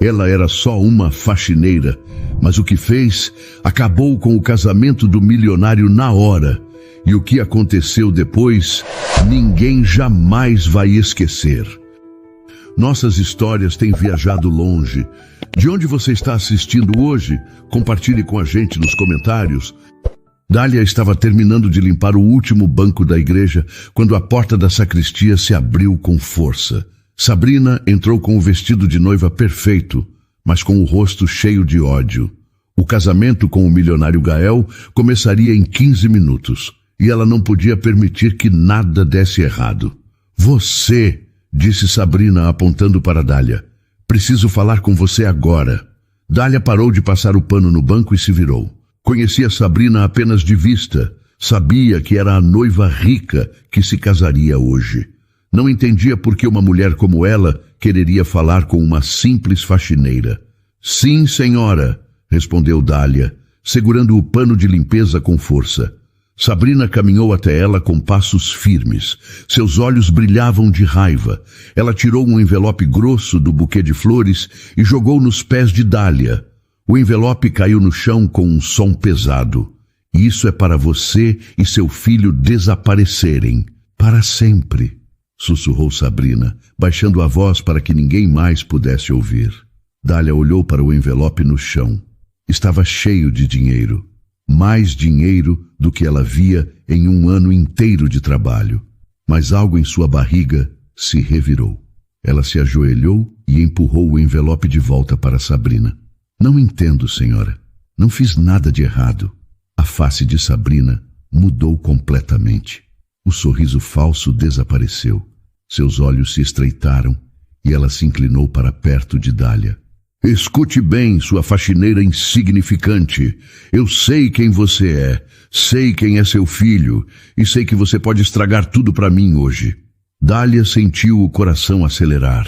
Ela era só uma faxineira, mas o que fez acabou com o casamento do milionário na hora. E o que aconteceu depois, ninguém jamais vai esquecer. Nossas histórias têm viajado longe. De onde você está assistindo hoje? Compartilhe com a gente nos comentários. Dália estava terminando de limpar o último banco da igreja quando a porta da sacristia se abriu com força. Sabrina entrou com o vestido de noiva perfeito, mas com o rosto cheio de ódio. O casamento com o milionário Gael começaria em 15 minutos, e ela não podia permitir que nada desse errado. Você, disse Sabrina apontando para Dália. Preciso falar com você agora. Dália parou de passar o pano no banco e se virou. Conhecia Sabrina apenas de vista. Sabia que era a noiva rica que se casaria hoje. Não entendia por que uma mulher como ela quereria falar com uma simples faxineira. Sim, senhora, respondeu Dália, segurando o pano de limpeza com força. Sabrina caminhou até ela com passos firmes. Seus olhos brilhavam de raiva. Ela tirou um envelope grosso do buquê de flores e jogou nos pés de Dália. O envelope caiu no chão com um som pesado. Isso é para você e seu filho desaparecerem. Para sempre, sussurrou Sabrina, baixando a voz para que ninguém mais pudesse ouvir. Dália olhou para o envelope no chão. Estava cheio de dinheiro. Mais dinheiro do que ela via em um ano inteiro de trabalho. Mas algo em sua barriga se revirou. Ela se ajoelhou e empurrou o envelope de volta para Sabrina. Não entendo, senhora. Não fiz nada de errado. A face de Sabrina mudou completamente. O sorriso falso desapareceu. Seus olhos se estreitaram e ela se inclinou para perto de Dália. Escute bem, sua faxineira insignificante. Eu sei quem você é, sei quem é seu filho e sei que você pode estragar tudo para mim hoje. Dália sentiu o coração acelerar.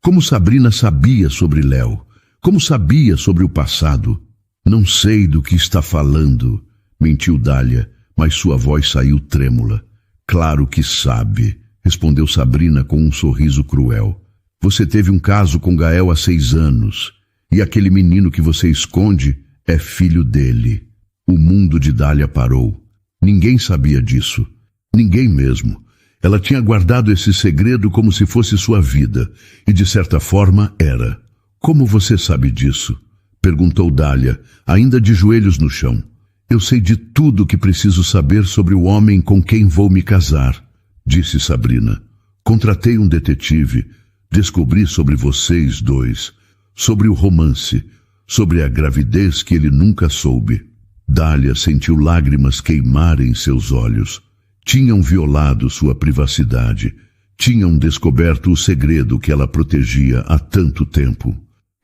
Como Sabrina sabia sobre Léo? Como sabia sobre o passado? Não sei do que está falando, mentiu Dália, mas sua voz saiu trêmula. Claro que sabe, respondeu Sabrina com um sorriso cruel. Você teve um caso com Gael há 6 anos, e aquele menino que você esconde é filho dele. O mundo de Dália parou. Ninguém sabia disso. Ninguém mesmo. Ela tinha guardado esse segredo como se fosse sua vida, e de certa forma era. Como você sabe disso? Perguntou Dália, ainda de joelhos no chão. Eu sei de tudo o que preciso saber sobre o homem com quem vou me casar, disse Sabrina. Contratei um detetive. Descobri sobre vocês dois, sobre o romance, sobre a gravidez que ele nunca soube. Dália sentiu lágrimas queimarem seus olhos. Tinham violado sua privacidade. Tinham descoberto o segredo que ela protegia há tanto tempo.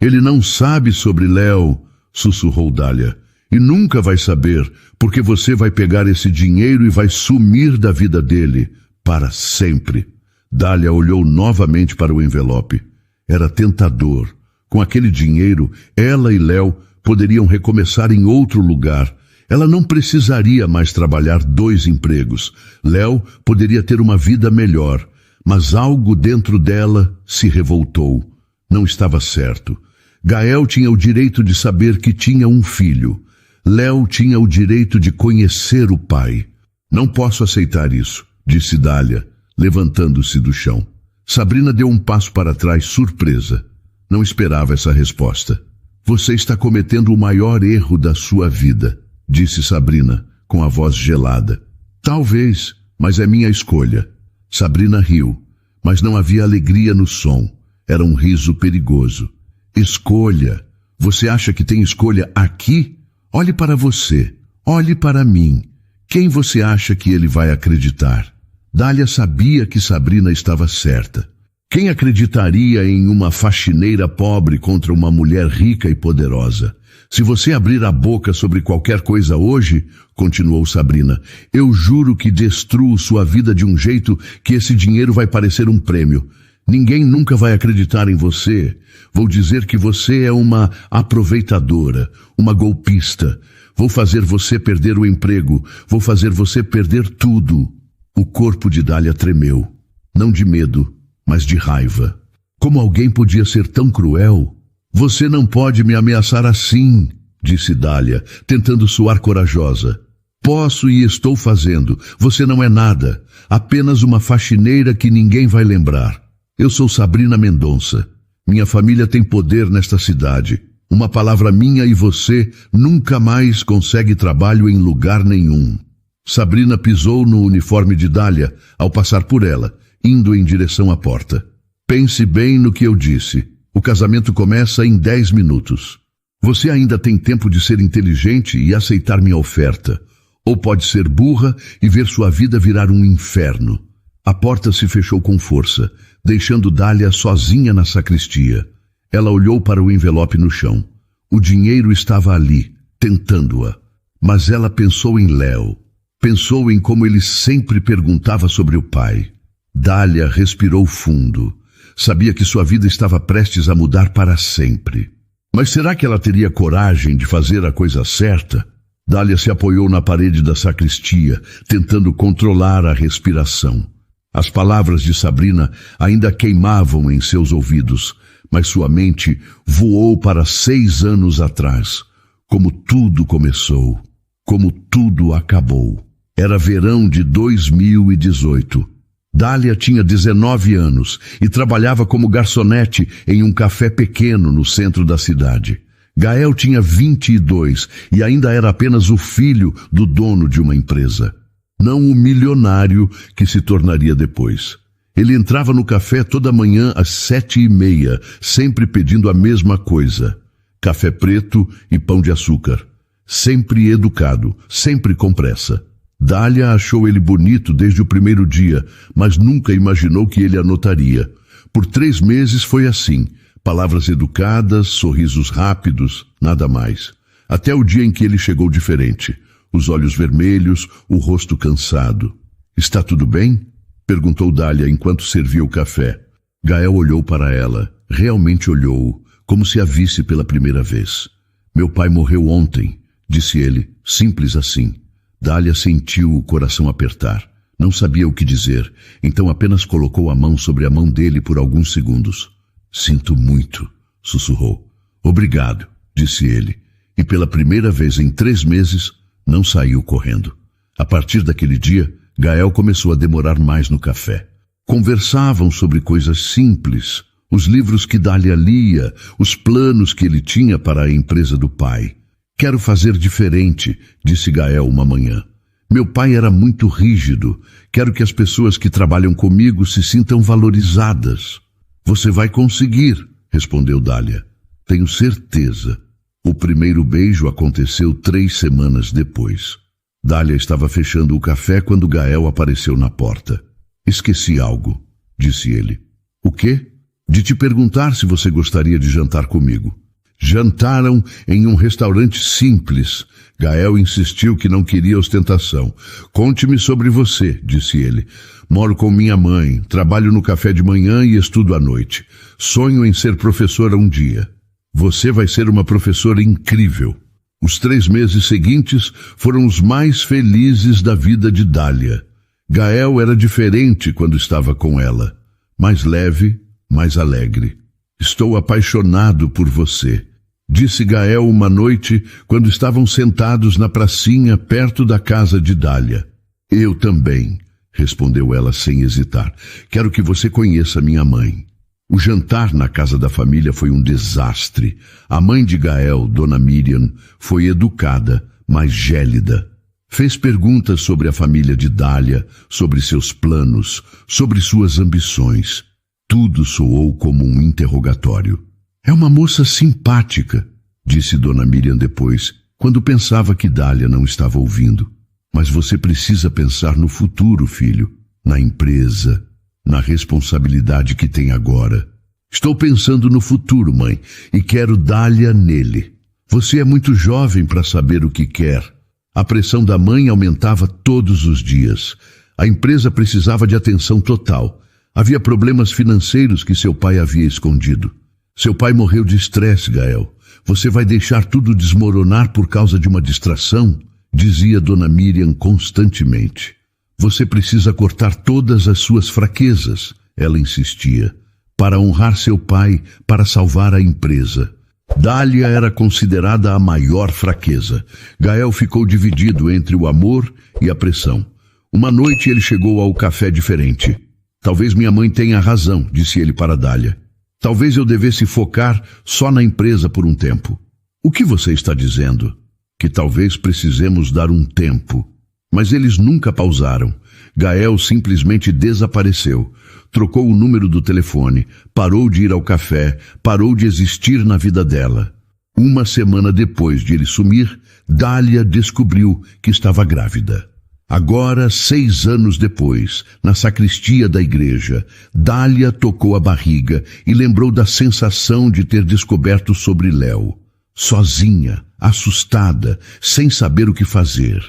Ele não sabe sobre Léo, sussurrou Dália, e nunca vai saber, porque você vai pegar esse dinheiro e vai sumir da vida dele, para sempre. Dália olhou novamente para o envelope. Era tentador. Com aquele dinheiro, ela e Léo poderiam recomeçar em outro lugar. Ela não precisaria mais trabalhar 2 empregos. Léo poderia ter uma vida melhor. Mas algo dentro dela se revoltou. Não estava certo. Gael tinha o direito de saber que tinha um filho. Léo tinha o direito de conhecer o pai. Não posso aceitar isso, disse Dália, levantando-se do chão. Sabrina deu um passo para trás, surpresa. Não esperava essa resposta. Você está cometendo o maior erro da sua vida, disse Sabrina, com a voz gelada. Talvez, mas é minha escolha. Sabrina riu, mas não havia alegria no som. Era um riso perigoso. Escolha. Você acha que tem escolha aqui? Olhe para você. Olhe para mim. Quem você acha que ele vai acreditar? Dália sabia que Sabrina estava certa. Quem acreditaria em uma faxineira pobre contra uma mulher rica e poderosa? Se você abrir a boca sobre qualquer coisa hoje, continuou Sabrina, eu juro que destruo sua vida de um jeito que esse dinheiro vai parecer um prêmio. Ninguém nunca vai acreditar em você. Vou dizer que você é uma aproveitadora, uma golpista. Vou fazer você perder o emprego. Vou fazer você perder tudo. O corpo de Dália tremeu. Não de medo, mas de raiva. Como alguém podia ser tão cruel? Você não pode me ameaçar assim, disse Dália, tentando soar corajosa. Posso e estou fazendo. Você não é nada. Apenas uma faxineira que ninguém vai lembrar. Eu sou Sabrina Mendonça. Minha família tem poder nesta cidade. Uma palavra minha e você nunca mais consegue trabalho em lugar nenhum. Sabrina pisou no uniforme de Dália ao passar por ela, indo em direção à porta. Pense bem no que eu disse. O casamento começa em 10 minutos. Você ainda tem tempo de ser inteligente e aceitar minha oferta. Ou pode ser burra e ver sua vida virar um inferno. A porta se fechou com força, deixando Dália sozinha na sacristia. Ela olhou para o envelope no chão. O dinheiro estava ali, tentando-a. Mas ela pensou em Léo. Pensou em como ele sempre perguntava sobre o pai. Dália respirou fundo. Sabia que sua vida estava prestes a mudar para sempre. Mas será que ela teria coragem de fazer a coisa certa? Dália se apoiou na parede da sacristia, tentando controlar a respiração. As palavras de Sabrina ainda queimavam em seus ouvidos, mas sua mente voou para 6 anos atrás. Como tudo começou, como tudo acabou. Era verão de 2018. Dália tinha 19 anos e trabalhava como garçonete em um café pequeno no centro da cidade. Gael tinha 22 e ainda era apenas o filho do dono de uma empresa. Não o milionário que se tornaria depois. Ele entrava no café toda manhã às 7h30, sempre pedindo a mesma coisa. Café preto e pão de açúcar. Sempre educado, sempre com pressa. Dália achou ele bonito desde o primeiro dia, mas nunca imaginou que ele a notaria. Por 3 meses foi assim. Palavras educadas, sorrisos rápidos, nada mais. Até o dia em que ele chegou diferente. Os olhos vermelhos, o rosto cansado. Está tudo bem? Perguntou Dália enquanto servia o café. Gael olhou para ela. Realmente olhou, como se a visse pela primeira vez. Meu pai morreu ontem, disse ele, simples assim. Dália sentiu o coração apertar. Não sabia o que dizer, então apenas colocou a mão sobre a mão dele por alguns segundos. Sinto muito, sussurrou. Obrigado, disse ele, e pela primeira vez em 3 meses, não saiu correndo. A partir daquele dia, Gael começou a demorar mais no café. Conversavam sobre coisas simples, os livros que Dália lia, os planos que ele tinha para a empresa do pai. Quero fazer diferente, disse Gael uma manhã. Meu pai era muito rígido. Quero que as pessoas que trabalham comigo se sintam valorizadas. Você vai conseguir, respondeu Dália. Tenho certeza. O primeiro beijo aconteceu 3 semanas depois. Dália estava fechando o café quando Gael apareceu na porta. Esqueci algo, disse ele. O quê? De te perguntar se você gostaria de jantar comigo. Jantaram em um restaurante simples. Gael insistiu que não queria ostentação. Conte-me sobre você, disse ele. Moro com minha mãe, trabalho no café de manhã e estudo à noite. Sonho em ser professora um dia. Você vai ser uma professora incrível. Os 3 meses seguintes foram os mais felizes da vida de Dália. Gael era diferente quando estava com ela. Mais leve, mais alegre. Estou apaixonado por você, disse Gael uma noite quando estavam sentados na pracinha perto da casa de Dália. Eu também, respondeu ela sem hesitar. Quero que você conheça minha mãe. O jantar na casa da família foi um desastre. A mãe de Gael, Dona Miriam, foi educada, mas gélida. Fez perguntas sobre a família de Dália, sobre seus planos, sobre suas ambições. Tudo soou como um interrogatório. É uma moça simpática, disse Dona Miriam depois, quando pensava que Dália não estava ouvindo. Mas você precisa pensar no futuro, filho, na empresa, na responsabilidade que tem agora. Estou pensando no futuro, mãe, e quero Dália nele. Você é muito jovem para saber o que quer. A pressão da mãe aumentava todos os dias. A empresa precisava de atenção total. Havia problemas financeiros que seu pai havia escondido. Seu pai morreu de estresse, Gael. Você vai deixar tudo desmoronar por causa de uma distração? Dizia Dona Miriam constantemente. Você precisa cortar todas as suas fraquezas, ela insistia, para honrar seu pai, para salvar a empresa. Dália era considerada a maior fraqueza. Gael ficou dividido entre o amor e a pressão. Uma noite ele chegou ao café diferente. Talvez minha mãe tenha razão, disse ele para Dália. Talvez eu devesse focar só na empresa por um tempo. O que você está dizendo? Que talvez precisemos dar um tempo. Mas eles nunca pausaram. Gael simplesmente desapareceu. Trocou o número do telefone, parou de ir ao café, parou de existir na vida dela. Uma semana depois de ele sumir, Dália descobriu que estava grávida. Agora, 6 anos depois, na sacristia da igreja, Dália tocou a barriga e lembrou da sensação de ter descoberto sobre Léo. Sozinha, assustada, sem saber o que fazer.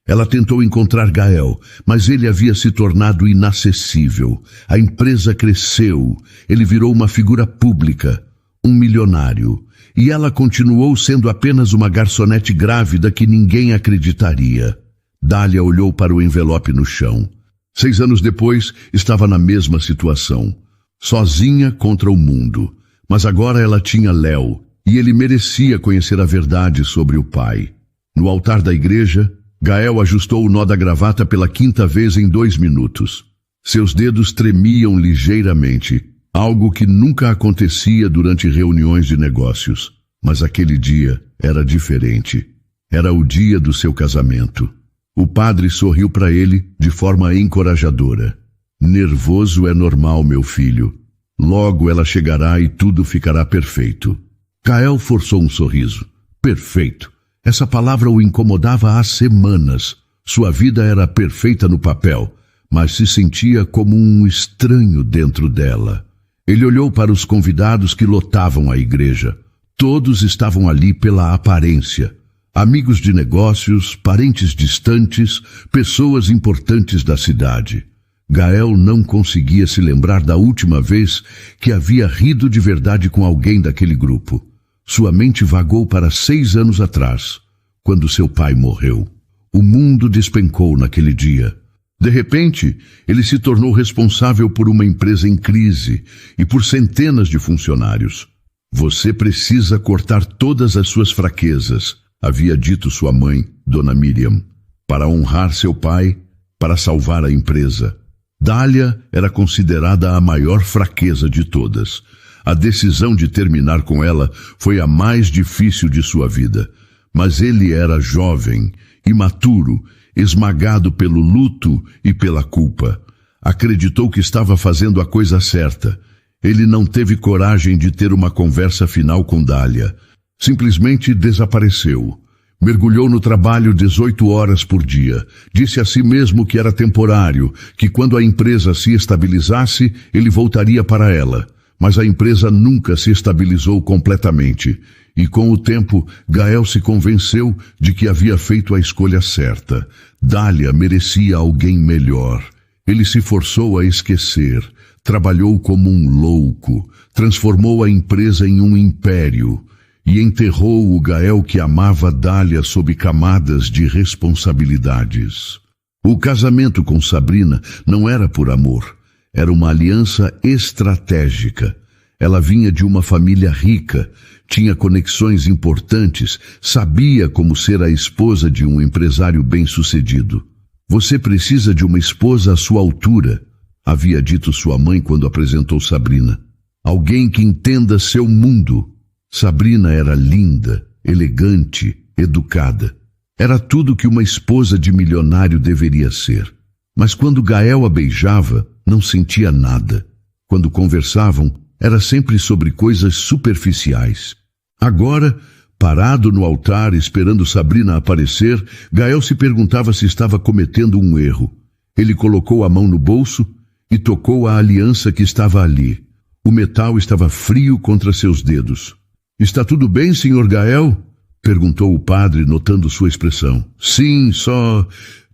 Ela tentou encontrar Gael, mas ele havia se tornado inacessível. A empresa cresceu, ele virou uma figura pública, um milionário. E ela continuou sendo apenas uma garçonete grávida que ninguém acreditaria. Dália olhou para o envelope no chão. 6 anos depois, estava na mesma situação. Sozinha contra o mundo. Mas agora ela tinha Léo, e ele merecia conhecer a verdade sobre o pai. No altar da igreja, Gael ajustou o nó da gravata pela 5ª vez em 2 minutos. Seus dedos tremiam ligeiramente, algo que nunca acontecia durante reuniões de negócios. Mas aquele dia era diferente. Era o dia do seu casamento. O padre sorriu para ele de forma encorajadora. Nervoso é normal, meu filho. Logo ela chegará e tudo ficará perfeito. Gael forçou um sorriso. Perfeito. Essa palavra o incomodava há semanas. Sua vida era perfeita no papel, mas se sentia como um estranho dentro dela. Ele olhou para os convidados que lotavam a igreja. Todos estavam ali pela aparência. Amigos de negócios, parentes distantes, pessoas importantes da cidade. Gael não conseguia se lembrar da última vez que havia rido de verdade com alguém daquele grupo. Sua mente vagou para 6 anos atrás, quando seu pai morreu. O mundo despencou naquele dia. De repente, ele se tornou responsável por uma empresa em crise e por centenas de funcionários. Você precisa cortar todas as suas fraquezas, havia dito sua mãe, Dona Miriam, para honrar seu pai, para salvar a empresa. Dália era considerada a maior fraqueza de todas. A decisão de terminar com ela foi a mais difícil de sua vida. Mas ele era jovem, imaturo, esmagado pelo luto e pela culpa. Acreditou que estava fazendo a coisa certa. Ele não teve coragem de ter uma conversa final com Dália. Simplesmente desapareceu. Mergulhou no trabalho 18 horas por dia. Disse a si mesmo que era temporário, que quando a empresa se estabilizasse, ele voltaria para ela. Mas a empresa nunca se estabilizou completamente. E com o tempo, Gael se convenceu de que havia feito a escolha certa. Dália merecia alguém melhor. Ele se forçou a esquecer. Trabalhou como um louco. Transformou a empresa em um império. E enterrou o Gael que amava Dália sob camadas de responsabilidades. O casamento com Sabrina não era por amor. Era uma aliança estratégica. Ela vinha de uma família rica, tinha conexões importantes, sabia como ser a esposa de um empresário bem-sucedido. Você precisa de uma esposa à sua altura, havia dito sua mãe quando apresentou Sabrina. Alguém que entenda seu mundo. Sabrina era linda, elegante, educada. Era tudo que uma esposa de milionário deveria ser. Mas quando Gael a beijava, não sentia nada. Quando conversavam, era sempre sobre coisas superficiais. Agora, parado no altar esperando Sabrina aparecer, Gael se perguntava se estava cometendo um erro. Ele colocou a mão no bolso e tocou a aliança que estava ali. O metal estava frio contra seus dedos. Está tudo bem, Sr. Gael? Perguntou o padre, notando sua expressão. Sim, só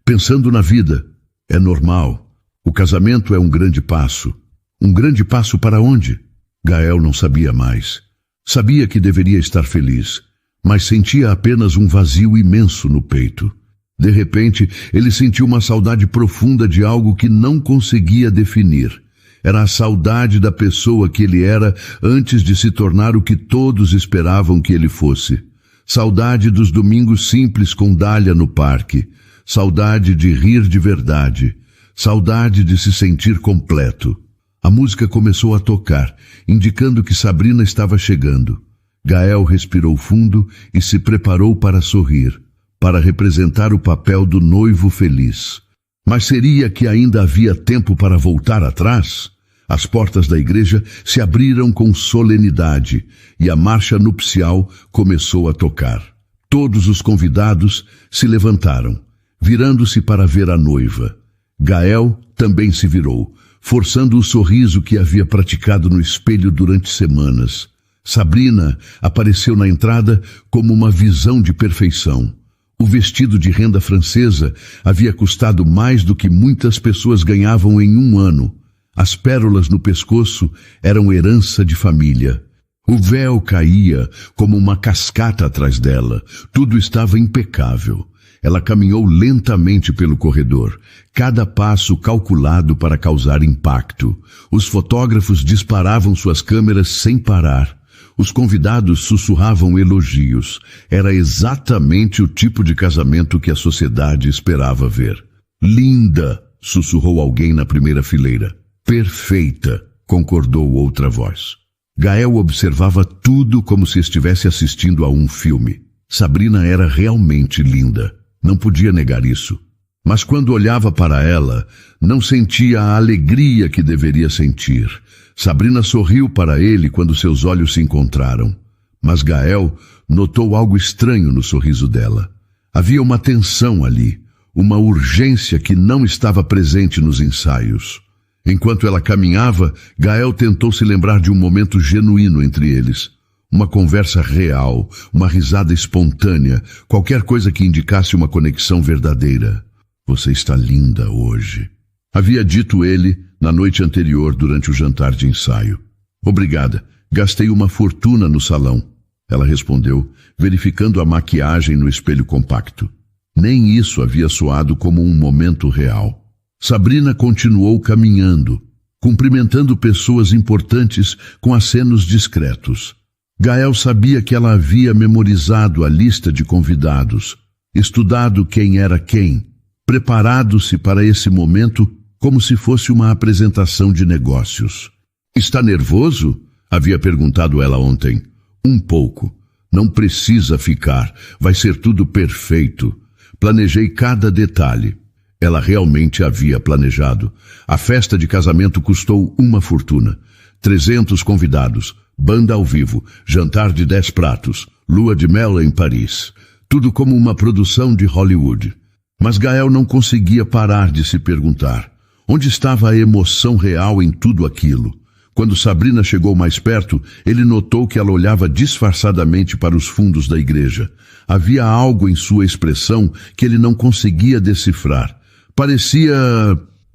pensando na vida. É normal. O casamento é um grande passo. Um grande passo para onde? Gael não sabia mais. Sabia que deveria estar feliz, mas sentia apenas um vazio imenso no peito. De repente, ele sentiu uma saudade profunda de algo que não conseguia definir. Era a saudade da pessoa que ele era antes de se tornar o que todos esperavam que ele fosse. Saudade dos domingos simples com Dália no parque. Saudade de rir de verdade. Saudade de se sentir completo. A música começou a tocar, indicando que Sabrina estava chegando. Gael respirou fundo e se preparou para sorrir, para representar o papel do noivo feliz. Mas seria que ainda havia tempo para voltar atrás? As portas da igreja se abriram com solenidade e a marcha nupcial começou a tocar. Todos os convidados se levantaram, virando-se para ver a noiva. Gael também se virou, forçando o sorriso que havia praticado no espelho durante semanas. Sabrina apareceu na entrada como uma visão de perfeição. O vestido de renda francesa havia custado mais do que muitas pessoas ganhavam em um ano. As pérolas no pescoço eram herança de família. O véu caía como uma cascata atrás dela. Tudo estava impecável. Ela caminhou lentamente pelo corredor, cada passo calculado para causar impacto. Os fotógrafos disparavam suas câmeras sem parar. Os convidados sussurravam elogios. Era exatamente o tipo de casamento que a sociedade esperava ver. Linda, sussurrou alguém na primeira fileira. Perfeita, concordou outra voz. Gael observava tudo como se estivesse assistindo a um filme. Sabrina era realmente linda. Não podia negar isso. Mas quando olhava para ela, não sentia a alegria que deveria sentir. Sabrina sorriu para ele quando seus olhos se encontraram. Mas Gael notou algo estranho no sorriso dela. Havia uma tensão ali, uma urgência que não estava presente nos ensaios. Enquanto ela caminhava, Gael tentou se lembrar de um momento genuíno entre eles. Uma conversa real, uma risada espontânea, qualquer coisa que indicasse uma conexão verdadeira. Você está linda hoje, havia dito ele na noite anterior durante o jantar de ensaio. Obrigada, gastei uma fortuna no salão, ela respondeu, verificando a maquiagem no espelho compacto. Nem isso havia soado como um momento real. Sabrina continuou caminhando, cumprimentando pessoas importantes com acenos discretos. Gael sabia que ela havia memorizado a lista de convidados, estudado quem era quem, preparado-se para esse momento como se fosse uma apresentação de negócios. Está nervoso? Havia perguntado ela ontem. Um pouco. Não precisa ficar. Vai ser tudo perfeito. Planejei cada detalhe. Ela realmente havia planejado. A festa de casamento custou uma fortuna. 300 convidados, banda ao vivo, jantar de 10 pratos, lua de mel em Paris. Tudo como uma produção de Hollywood. Mas Gael não conseguia parar de se perguntar. Onde estava a emoção real em tudo aquilo? Quando Sabrina chegou mais perto, ele notou que ela olhava disfarçadamente para os fundos da igreja. Havia algo em sua expressão que ele não conseguia decifrar. Parecia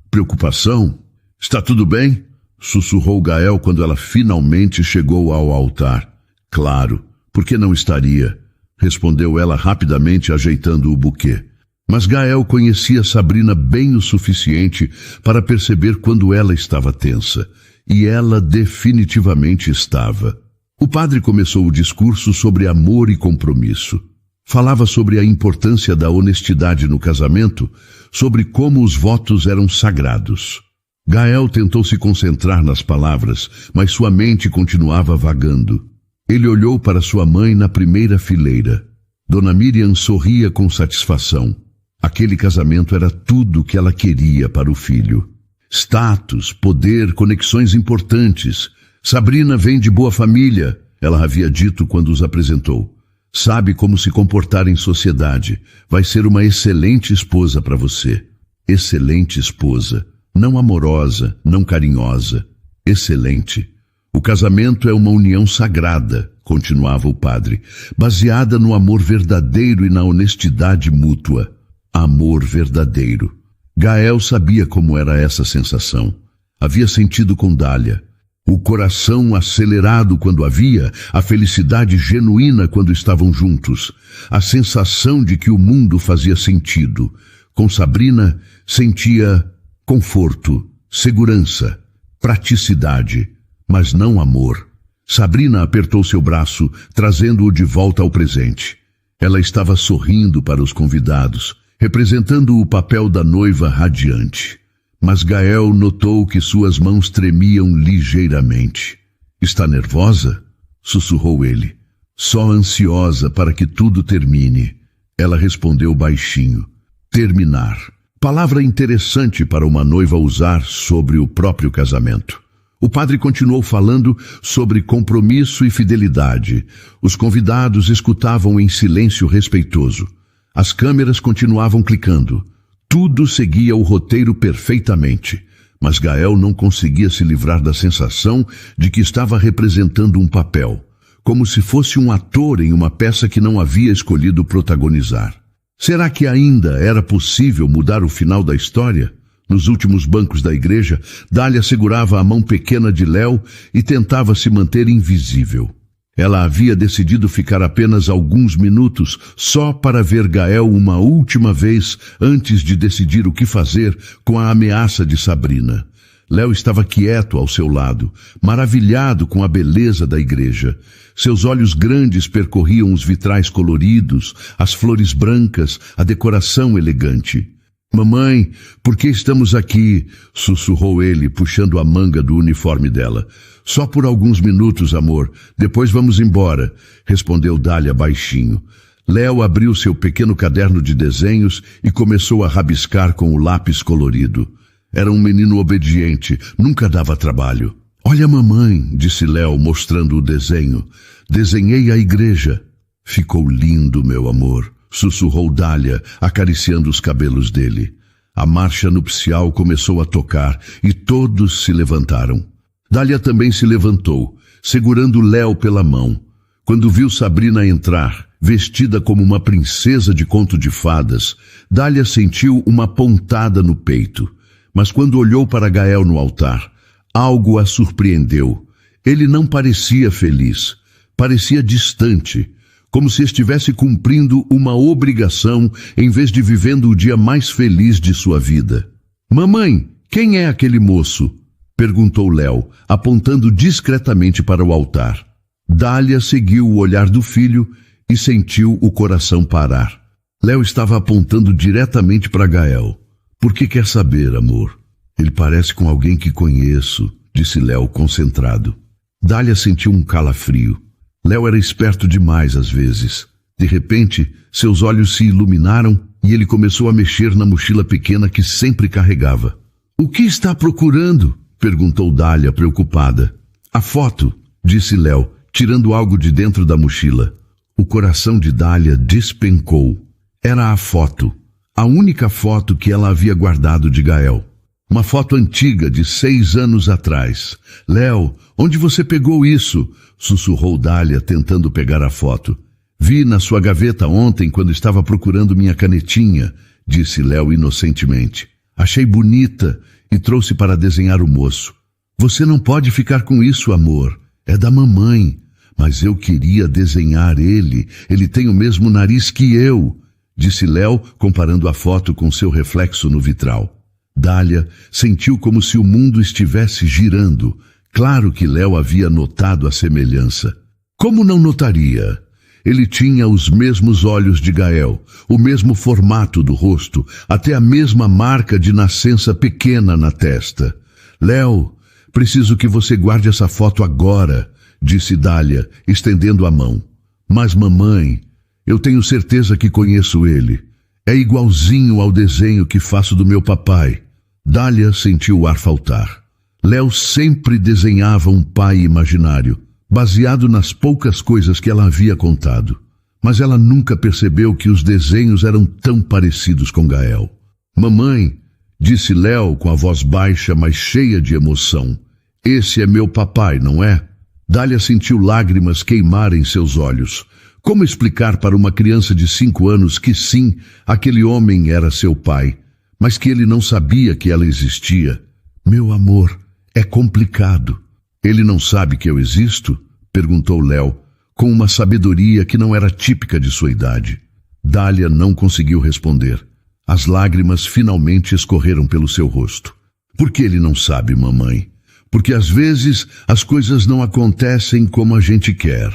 preocupação. Está tudo bem? Sussurrou Gael quando ela finalmente chegou ao altar. Claro, por que não estaria? Respondeu ela rapidamente, ajeitando o buquê. Mas Gael conhecia Sabrina bem o suficiente para perceber quando ela estava tensa. E ela definitivamente estava. O padre começou o discurso sobre amor e compromisso. Falava sobre a importância da honestidade no casamento, sobre como os votos eram sagrados. Gael tentou se concentrar nas palavras, mas sua mente continuava vagando. Ele olhou para sua mãe na primeira fileira. Dona Miriam sorria com satisfação. Aquele casamento era tudo o que ela queria para o filho. Status, poder, conexões importantes. Sabrina vem de boa família, ela havia dito quando os apresentou. Sabe como se comportar em sociedade. Vai ser uma excelente esposa para você. Excelente esposa. Não amorosa, não carinhosa. Excelente. O casamento é uma união sagrada, continuava o padre, baseada no amor verdadeiro e na honestidade mútua. Amor verdadeiro. Gael sabia como era essa sensação. Havia sentido com Dália. O coração acelerado quando havia, a felicidade genuína quando estavam juntos, a sensação de que o mundo fazia sentido. Com Sabrina, sentia conforto, segurança, praticidade, mas não amor. Sabrina apertou seu braço, trazendo-o de volta ao presente. Ela estava sorrindo para os convidados, representando o papel da noiva radiante. Mas Gael notou que suas mãos tremiam ligeiramente. "Está nervosa?" sussurrou ele. "Só ansiosa para que tudo termine." Ela respondeu baixinho. Terminar. Palavra interessante para uma noiva usar sobre o próprio casamento. O padre continuou falando sobre compromisso e fidelidade. Os convidados escutavam em silêncio respeitoso. As câmeras continuavam clicando. Tudo seguia o roteiro perfeitamente, mas Gael não conseguia se livrar da sensação de que estava representando um papel, como se fosse um ator em uma peça que não havia escolhido protagonizar. Será que ainda era possível mudar o final da história? Nos últimos bancos da igreja, Dália segurava a mão pequena de Léo e tentava se manter invisível. Ela havia decidido ficar apenas alguns minutos só para ver Gael uma última vez antes de decidir o que fazer com a ameaça de Sabrina. Léo estava quieto ao seu lado, maravilhado com a beleza da igreja. Seus olhos grandes percorriam os vitrais coloridos, as flores brancas, a decoração elegante. "Mamãe, por que estamos aqui?" sussurrou ele, puxando a manga do uniforme dela. "Só por alguns minutos, amor. Depois vamos embora", respondeu Dália baixinho. Léo abriu seu pequeno caderno de desenhos e começou a rabiscar com o lápis colorido. Era um menino obediente, nunca dava trabalho. "Olha, mamãe", disse Léo, mostrando o desenho. "Desenhei a igreja." "Ficou lindo, meu amor", sussurrou Dália, acariciando os cabelos dele. A marcha nupcial começou a tocar e todos se levantaram. Dália também se levantou, segurando Léo pela mão. Quando viu Sabrina entrar, vestida como uma princesa de conto de fadas, Dália sentiu uma pontada no peito. Mas quando olhou para Gael no altar, algo a surpreendeu. Ele não parecia feliz, parecia distante, como se estivesse cumprindo uma obrigação em vez de vivendo o dia mais feliz de sua vida. "Mamãe, quem é aquele moço?" perguntou Léo, apontando discretamente para o altar. Dália seguiu o olhar do filho e sentiu o coração parar. Léo estava apontando diretamente para Gael. "Por que quer saber, amor?" "Ele parece com alguém que conheço", disse Léo concentrado. Dália sentiu um calafrio. Léo era esperto demais às vezes. De repente, seus olhos se iluminaram e ele começou a mexer na mochila pequena que sempre carregava. "O que está procurando?" perguntou Dália, preocupada. "A foto", disse Léo, tirando algo de dentro da mochila. O coração de Dália despencou. Era a foto. A única foto que ela havia guardado de Gael. Uma foto antiga de 6 anos atrás. "Léo, onde você pegou isso?" sussurrou Dália, tentando pegar a foto. "Vi na sua gaveta ontem quando estava procurando minha canetinha", disse Léo inocentemente. "Achei bonita e trouxe para desenhar o moço." "Você não pode ficar com isso, amor. É da mamãe." "Mas eu queria desenhar ele. Ele tem o mesmo nariz que eu", disse Léo, comparando a foto com seu reflexo no vitral. Dália sentiu como se o mundo estivesse girando. Claro que Léo havia notado a semelhança. Como não notaria? Ele tinha os mesmos olhos de Gael, o mesmo formato do rosto, até a mesma marca de nascença pequena na testa. "Léo, preciso que você guarde essa foto agora", disse Dália, estendendo a mão. "Mas mamãe, eu tenho certeza que conheço ele. É igualzinho ao desenho que faço do meu papai." Dália sentiu o ar faltar. Léo sempre desenhava um pai imaginário, baseado nas poucas coisas que ela havia contado. Mas ela nunca percebeu que os desenhos eram tão parecidos com Gael. "Mamãe", disse Léo com a voz baixa, mas cheia de emoção, "esse é meu papai, não é?" Dália sentiu lágrimas queimar em seus olhos. Como explicar para uma criança de 5 anos que sim, aquele homem era seu pai, mas que ele não sabia que ela existia? "Meu amor, é complicado." "Ele não sabe que eu existo?" perguntou Léo, com uma sabedoria que não era típica de sua idade. Dália não conseguiu responder. As lágrimas finalmente escorreram pelo seu rosto. "Por que ele não sabe, mamãe? porque às vezes as coisas não acontecem como a gente quer.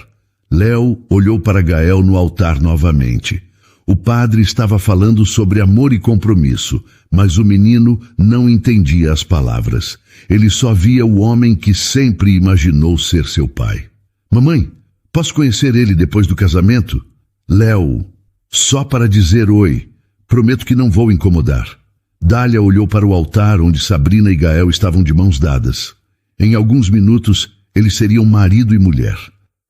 Léo olhou para Gael no altar novamente. O padre estava falando sobre amor e compromisso, mas o menino não entendia as palavras. Ele só via o homem que sempre imaginou ser seu pai. Mamãe, posso conhecer ele depois do casamento? Léo, só para dizer oi. Prometo que não vou incomodar. Dália olhou para o altar onde Sabrina e Gael estavam de mãos dadas. Em alguns minutos, eles seriam marido e mulher.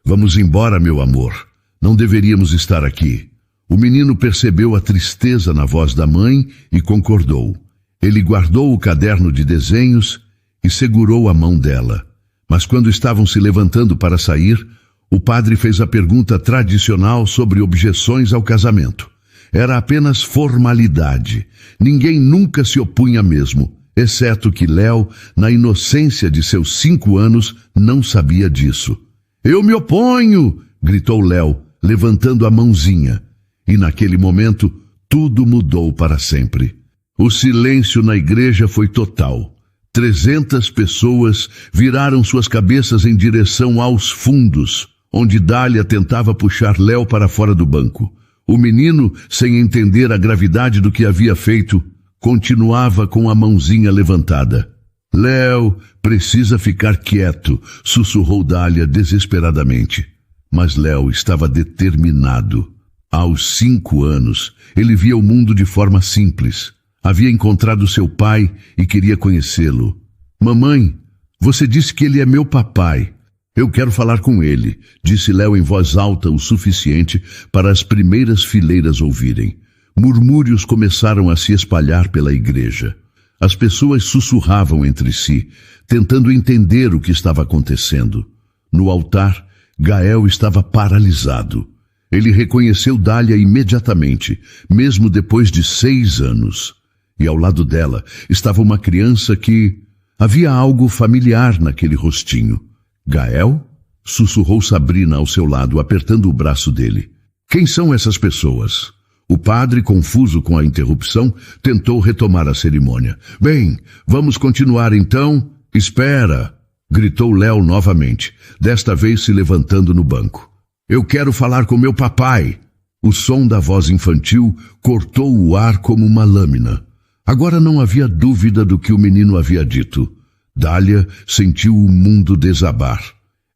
Vamos embora, meu amor. Não deveríamos estar aqui. O menino percebeu a tristeza na voz da mãe e concordou. Ele guardou o caderno de desenhos e segurou a mão dela. Mas quando estavam se levantando para sair, o padre fez a pergunta tradicional sobre objeções ao casamento. Era apenas formalidade. Ninguém nunca se opunha mesmo, exceto que Léo, na inocência de seus 5 anos, não sabia disso. Eu me oponho! Gritou Léo, levantando a mãozinha. E naquele momento, tudo mudou para sempre. O silêncio na igreja foi total. 300 pessoas viraram suas cabeças em direção aos fundos, onde Dália tentava puxar Léo para fora do banco. O menino, sem entender a gravidade do que havia feito, continuava com a mãozinha levantada. Léo precisa ficar quieto, sussurrou Dália desesperadamente. Mas Léo estava determinado. Aos 5 anos, ele via o mundo de forma simples. Havia encontrado seu pai e queria conhecê-lo. Mamãe, você disse que ele é meu papai. Eu quero falar com ele, disse Léo em voz alta o suficiente para as primeiras fileiras ouvirem. Murmúrios começaram a se espalhar pela igreja. As pessoas sussurravam entre si, tentando entender o que estava acontecendo. No altar, Gael estava paralisado. Ele reconheceu Dália imediatamente, mesmo depois de 6 anos. E ao lado dela estava uma criança que... havia algo familiar naquele rostinho. Gael? Sussurrou Sabrina ao seu lado, apertando o braço dele. Quem são essas pessoas? O padre, confuso com a interrupção, tentou retomar a cerimônia. Bem, vamos continuar então? Espera! Gritou Léo novamente, desta vez se levantando no banco. Eu quero falar com meu papai. O som da voz infantil cortou o ar como uma lâmina. Agora não havia dúvida do que o menino havia dito. Dália sentiu o mundo desabar.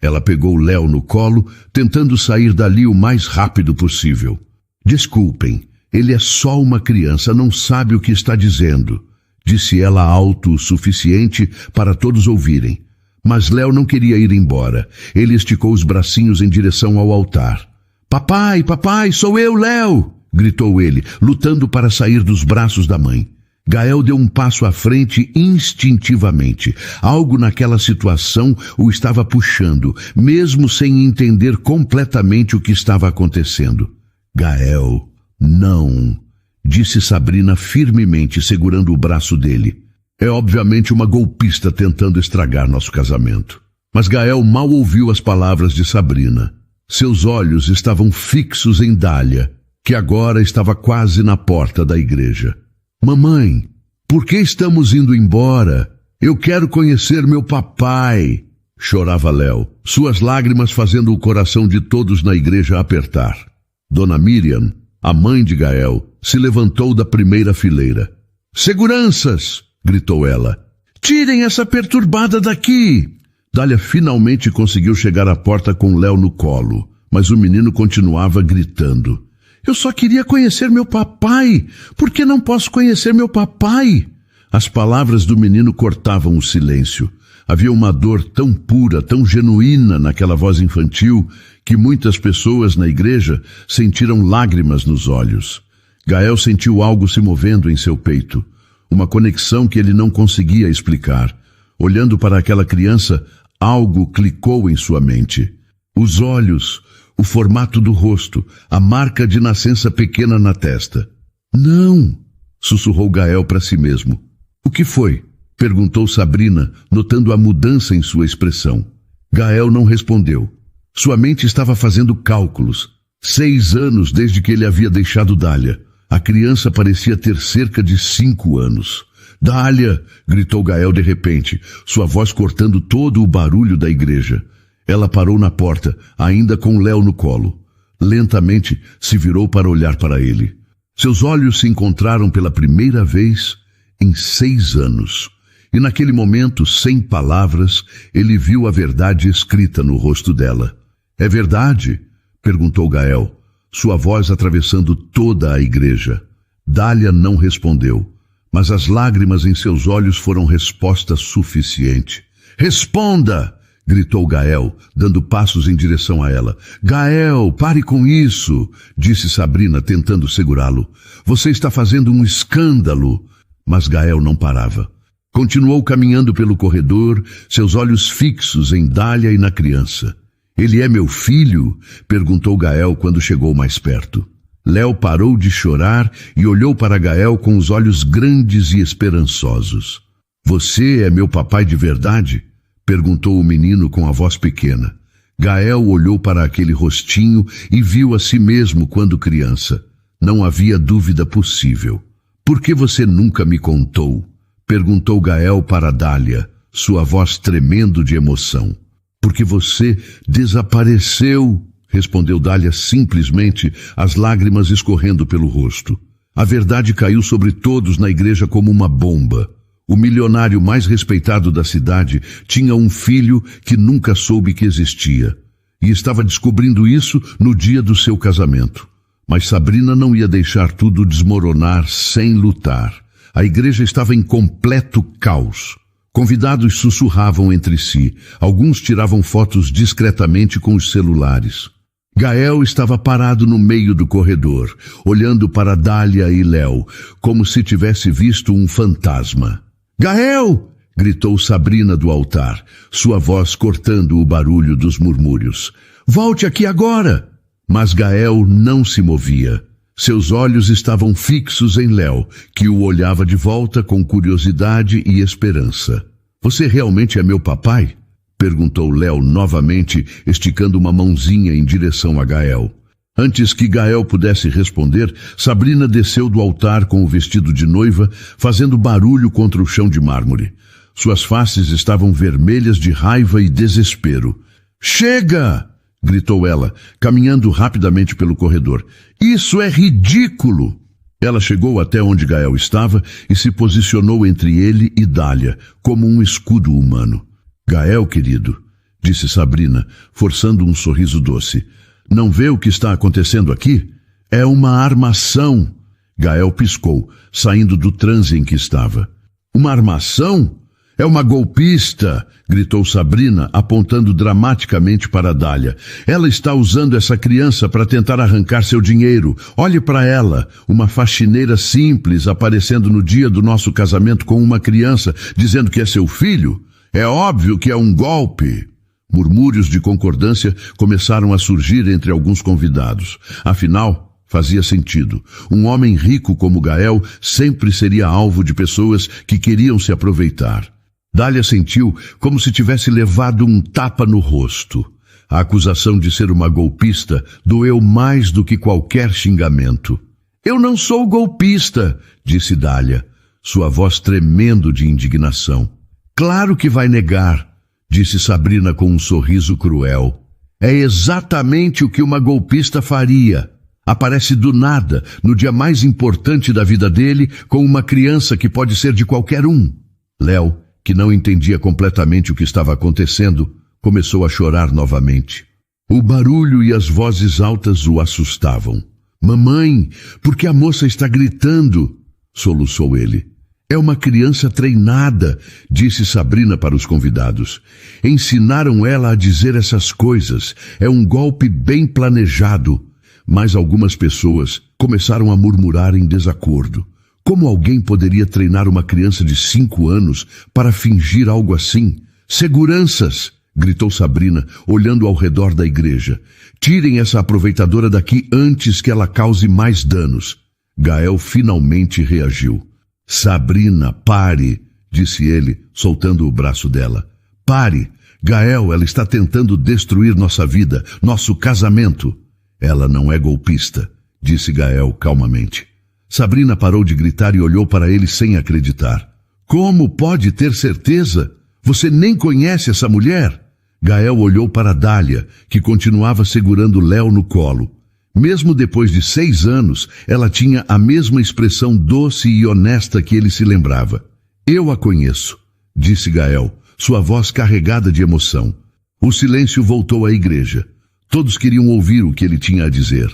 Ela pegou Léo no colo, tentando sair dali o mais rápido possível. Desculpem, ele é só uma criança, não sabe o que está dizendo, disse ela alto o suficiente para todos ouvirem. Mas Léo não queria ir embora. Ele esticou os bracinhos em direção ao altar. Papai, papai, sou eu, Léo! Gritou ele, lutando para sair dos braços da mãe. Gael deu um passo à frente instintivamente. Algo naquela situação o estava puxando, mesmo sem entender completamente o que estava acontecendo. Gael, não, disse Sabrina firmemente, segurando o braço dele. É obviamente uma golpista tentando estragar nosso casamento. Mas Gael mal ouviu as palavras de Sabrina. Seus olhos estavam fixos em Dália, que agora estava quase na porta da igreja. Mamãe, por que estamos indo embora? Eu quero conhecer meu papai, chorava Léo, suas lágrimas fazendo o coração de todos na igreja apertar. Dona Miriam, a mãe de Gael, se levantou da primeira fileira. Seguranças! Gritou ela. Tirem essa perturbada daqui! Dália finalmente conseguiu chegar à porta com Léo no colo, mas o menino continuava gritando. Eu só queria conhecer meu papai. Por que não posso conhecer meu papai? As palavras do menino cortavam o silêncio. Havia uma dor tão pura, tão genuína naquela voz infantil, que muitas pessoas na igreja sentiram lágrimas nos olhos. Gael sentiu algo se movendo em seu peito. Uma conexão que ele não conseguia explicar. Olhando para aquela criança, algo clicou em sua mente. Os olhos, o formato do rosto, a marca de nascença pequena na testa. Não, sussurrou Gael para si mesmo. O que foi? Perguntou Sabrina, notando a mudança em sua expressão. Gael não respondeu. Sua mente estava fazendo cálculos. 6 anos desde que ele havia deixado Dália. A criança parecia ter cerca de 5 anos. Dália! Gritou Gael de repente, sua voz cortando todo o barulho da igreja. Ela parou na porta, ainda com Léo no colo. Lentamente se virou para olhar para ele. Seus olhos se encontraram pela primeira vez em 6 anos. E naquele momento, sem palavras, ele viu a verdade escrita no rosto dela. É verdade? Perguntou Gael, sua voz atravessando toda a igreja. Dália não respondeu, mas as lágrimas em seus olhos foram resposta suficiente. Responda! Gritou Gael, dando passos em direção a ela. Gael, pare com isso! Disse Sabrina, tentando segurá-lo. Você está fazendo um escândalo! Mas Gael não parava. Continuou caminhando pelo corredor, seus olhos fixos em Dália e na criança. Ele é meu filho? Perguntou Gael quando chegou mais perto. Léo parou de chorar e olhou para Gael com os olhos grandes e esperançosos. Você é meu papai de verdade? Perguntou o menino com a voz pequena. Gael olhou para aquele rostinho e viu a si mesmo quando criança. Não havia dúvida possível. Por que você nunca me contou? Perguntou Gael para Dália, sua voz tremendo de emoção. Porque você desapareceu, respondeu Dália simplesmente, as lágrimas escorrendo pelo rosto. A verdade caiu sobre todos na igreja como uma bomba. O milionário mais respeitado da cidade tinha um filho que nunca soube que existia. E estava descobrindo isso no dia do seu casamento. Mas Sabrina não ia deixar tudo desmoronar sem lutar. A igreja estava em completo caos. Convidados sussurravam entre si. Alguns tiravam fotos discretamente com os celulares. Gael estava parado no meio do corredor, olhando para Dália e Léo, como se tivesse visto um fantasma. Gael! Gritou Sabrina do altar, sua voz cortando o barulho dos murmúrios. Volte aqui agora! Mas Gael não se movia. Seus olhos estavam fixos em Léo, que o olhava de volta com curiosidade e esperança. Você realmente é meu papai? Perguntou Léo novamente, esticando uma mãozinha em direção a Gael. Antes que Gael pudesse responder, Sabrina desceu do altar com o vestido de noiva, fazendo barulho contra o chão de mármore. Suas faces estavam vermelhas de raiva e desespero. Chega! Gritou ela, caminhando rapidamente pelo corredor. Isso é ridículo! Ela chegou até onde Gael estava e se posicionou entre ele e Dália, como um escudo humano. Gael, querido, disse Sabrina, forçando um sorriso doce. Não vê o que está acontecendo aqui? É uma armação. Gael piscou, saindo do transe em que estava. Uma armação? É uma golpista, gritou Sabrina, apontando dramaticamente para Dália. Ela está usando essa criança para tentar arrancar seu dinheiro. Olhe para ela, uma faxineira simples aparecendo no dia do nosso casamento com uma criança, dizendo que é seu filho. É óbvio que é um golpe. Murmúrios de concordância começaram a surgir entre alguns convidados. Afinal, fazia sentido. Um homem rico como Gael sempre seria alvo de pessoas que queriam se aproveitar. Dália sentiu como se tivesse levado um tapa no rosto. A acusação de ser uma golpista doeu mais do que qualquer xingamento. Eu não sou golpista, disse Dália, sua voz tremendo de indignação. Claro que vai negar, disse Sabrina com um sorriso cruel. É exatamente o que uma golpista faria. Aparece do nada, no dia mais importante da vida dele, com uma criança que pode ser de qualquer um. Léo, que não entendia completamente o que estava acontecendo, começou a chorar novamente. O barulho e as vozes altas o assustavam. Mamãe, por que a moça está gritando? Soluçou ele. É uma criança treinada, disse Sabrina para os convidados. Ensinaram ela a dizer essas coisas. É um golpe bem planejado. Mas algumas pessoas começaram a murmurar em desacordo. Como alguém poderia treinar uma criança de 5 anos para fingir algo assim? Seguranças! Gritou Sabrina, olhando ao redor da igreja. Tirem essa aproveitadora daqui antes que ela cause mais danos. Gael finalmente reagiu. Sabrina, pare, disse ele, soltando o braço dela. Pare! Gael, ela está tentando destruir nossa vida, nosso casamento. Ela não é golpista, disse Gael calmamente. Sabrina parou de gritar e olhou para ele sem acreditar. Como pode ter certeza? Você nem conhece essa mulher? Gael olhou para Dália, que continuava segurando Léo no colo. Mesmo depois de 6 anos, ela tinha a mesma expressão doce e honesta que ele se lembrava. Eu a conheço, disse Gael, sua voz carregada de emoção. O silêncio voltou à igreja. Todos queriam ouvir o que ele tinha a dizer.